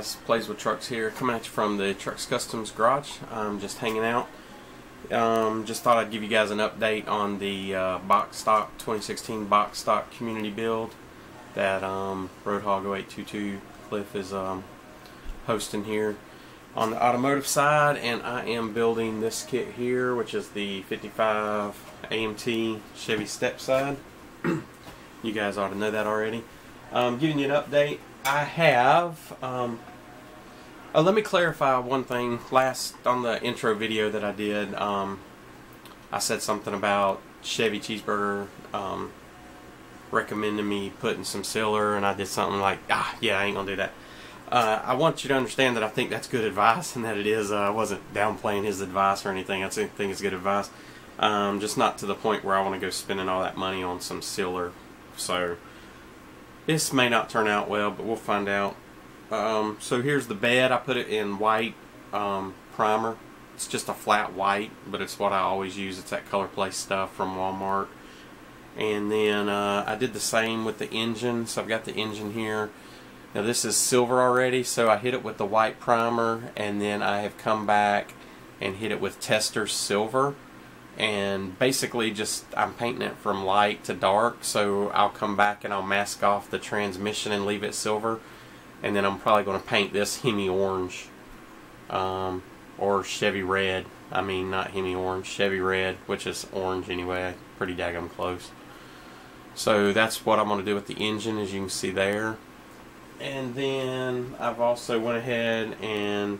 guys, Plays with Trucks here, coming at you from the Trux Customz garage. I'm just hanging out. Just thought I'd give you guys an update on the box stock 2016 box stock community build that Roadhog 0822 Cliff is hosting here on the automotive side, and I am building this kit here, which is the 55 AMT Chevy Stepside. You guys ought to know that already. Giving you an update. I have, let me clarify one thing. Last, on the intro video that I did, I said something about Chevy Cheeseburger recommending me putting some sealer, and I did something like, yeah, I ain't gonna do that. I want you to understand that I think that's good advice, and that it is. I wasn't downplaying his advice or anything. I think it's good advice. Just not to the point where I want to go spending all that money on some sealer. So this may not turn out well, but we'll find out. So here's the bed. I put it in white primer. It's just a flat white, but it's what I always use. It's that Color Place stuff from Walmart. And then I did the same with the engine. So I've got the engine here. Now this is silver already, so I hit it with the white primer, and then I have come back and hit it with Tester Silver. And basically just I'm painting it from light to dark, so I'll come back and I'll mask off the transmission and leave it silver, and then I'm probably going to paint this Hemi Orange or Chevy Red. I mean, not Hemi Orange, Chevy Red, which is orange anyway, pretty daggum close. So that's what I'm going to do with the engine, as you can see there. And then I've also went ahead and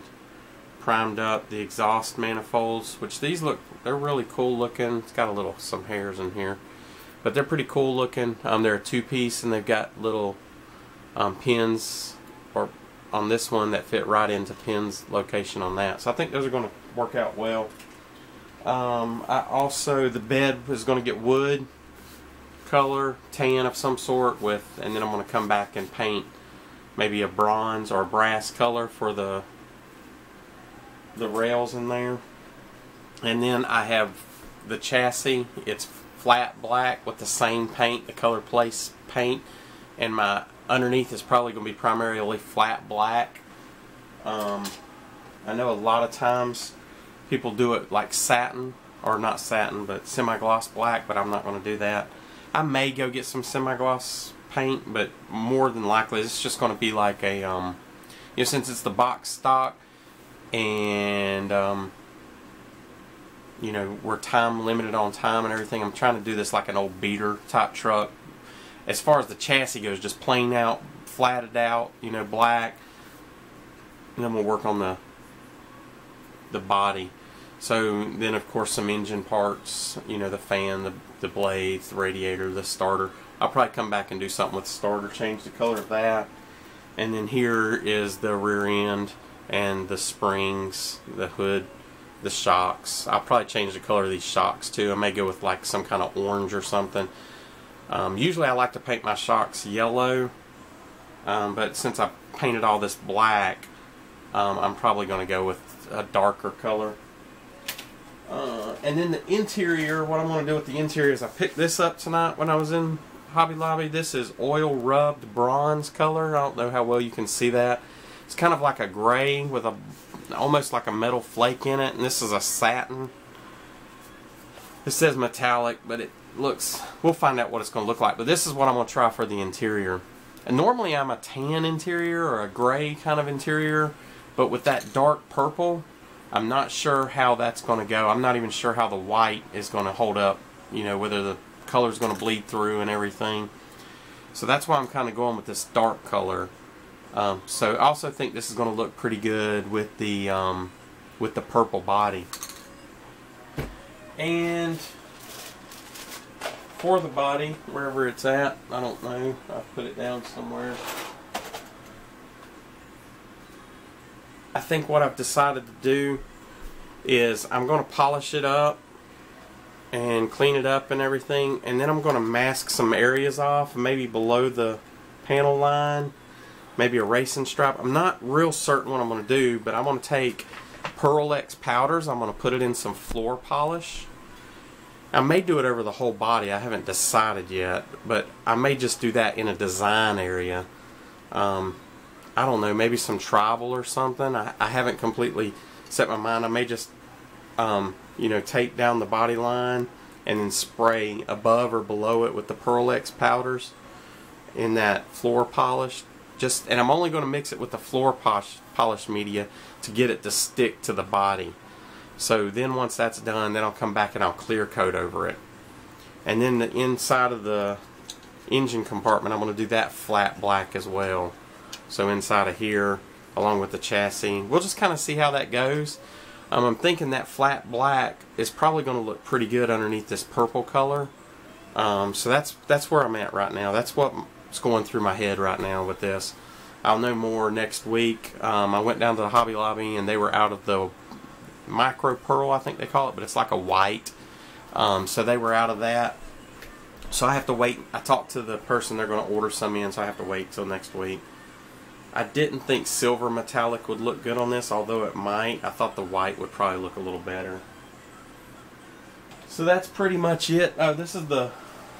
primed up the exhaust manifolds, which these look, they're really cool looking. It's got some hairs in here, but they're pretty cool looking. They're a two-piece, and they've got little pins or on this one that fit right into pins location on that. So I think those are going to work out well. The bed is going to get wood color, tan of some sort with, and then I'm going to come back and paint maybe a bronze or a brass color for the rails in there. And then I have the chassis. It's flat black with the same paint, the Color Place paint, and my underneath is probably going to be primarily flat black. I know a lot of times people do it like satin, or not satin, but semi-gloss black, but I'm not going to do that. I may go get some semi-gloss paint, but more than likely it's just going to be like a, you know, since it's the box stock, and you know, we're time limited on time and everything, I'm trying to do this like an old beater type truck. As far as the chassis goes, just plain out, flatted out, you know, black, and then we'll work on the body. So then of course some engine parts, you know, the fan, the blades, the radiator, the starter. I'll probably come back and do something with the starter, change the color of that. And then here is the rear end and the springs, the hood, the shocks. I'll probably change the color of these shocks too. I may go with like some kind of orange or something. Usually I like to paint my shocks yellow, but since I painted all this black, I'm probably going to go with a darker color. And then the interior, what I'm going to do with the interior is I picked this up tonight when I was in Hobby Lobby. This is oil rubbed bronze color. I don't know how well you can see that. It's kind of like a gray with almost like a metal flake in it, and this is a satin. It says metallic, but it looks, we'll find out what it's going to look like. But this is what I'm going to try for the interior. And normally I'm a tan interior or a gray kind of interior, but with that dark purple, I'm not sure how that's going to go. I'm not even sure how the white is going to hold up, you know, whether the color is going to bleed through and everything. So that's why I'm kind of going with this dark color. So I also think this is going to look pretty good with the purple body. And for the body, wherever it's at, I don't know, I put it down somewhere. I think what I've decided to do is I'm going to polish it up and clean it up and everything, and then I'm going to mask some areas off, maybe below the panel line, maybe a racing stripe. I'm not real certain what I'm going to do, but I'm going to take Pearl X powders. I'm going to put it in some floor polish. I may do it over the whole body. I haven't decided yet, but I may just do that in a design area. I don't know, maybe some tribal or something. I haven't completely set my mind. I may just you know, tape down the body line and then spray above or below it with the Pearl X powders in that floor polish. And I'm only going to mix it with the floor polish media to get it to stick to the body. So then once that's done, then I'll come back and I'll clear coat over it. And then the inside of the engine compartment, I'm going to do that flat black as well. So inside of here, along with the chassis, we'll just kind of see how that goes. I'm thinking that flat black is probably going to look pretty good underneath this purple color. So that's where I'm at right now. That's what's going through my head right now with this. I'll know more next week. I went down to the Hobby Lobby and they were out of the micro pearl, I think they call it, but it's like a white. So they were out of that. So I have to wait. I talked to the person, they're going to order some in, so I have to wait till next week. I didn't think silver metallic would look good on this, although it might. I thought the white would probably look a little better. So that's pretty much it. This is the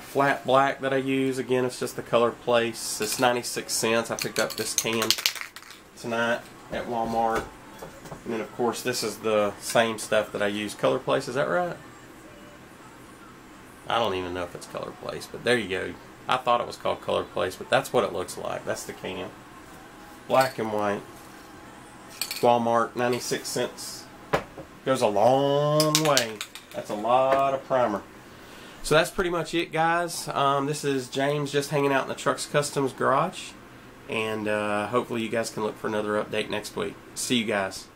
flat black that I use. Again, it's just the Color Place. It's 96 cents. I picked up this can tonight at Walmart. And then of course this is the same stuff that I use. Color Place, is that right? I don't even know if it's Color Place, but there you go. I thought it was called Color Place, but that's what it looks like. That's the can. Black and white. Walmart, 96 cents. Goes a long way. That's a lot of primer. So that's pretty much it, guys. This is James just hanging out in the Trux Customz garage. And hopefully you guys can look for another update next week. See you guys.